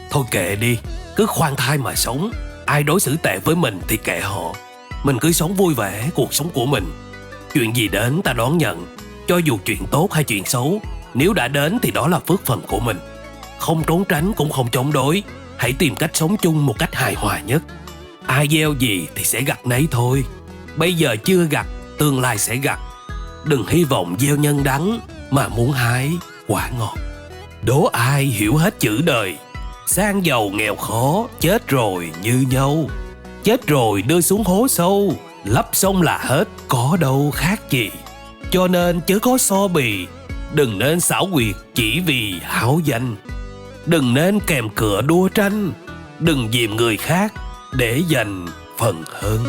Thôi kệ đi, cứ khoan thai mà sống. Ai đối xử tệ với mình thì kệ họ. Mình cứ sống vui vẻ cuộc sống của mình. Chuyện gì đến ta đón nhận. Cho dù chuyện tốt hay chuyện xấu, nếu đã đến thì đó là phước phần của mình. Không trốn tránh cũng không chống đối. Hãy tìm cách sống chung một cách hài hòa nhất. Ai gieo gì thì sẽ gặt nấy thôi. Bây giờ chưa gặt, tương lai sẽ gặt. Đừng hy vọng gieo nhân đắng mà muốn hái quả ngọt. Đố ai hiểu hết chữ đời. Sang giàu nghèo khó, chết rồi như nhau. Chết rồi đưa xuống hố sâu, lấp xong là hết, có đâu khác gì. Cho nên chớ có so bì, đừng nên xảo quyệt chỉ vì háo danh. Đừng nên kèm cựa đua tranh, đừng dìm người khác để giành phần hơn.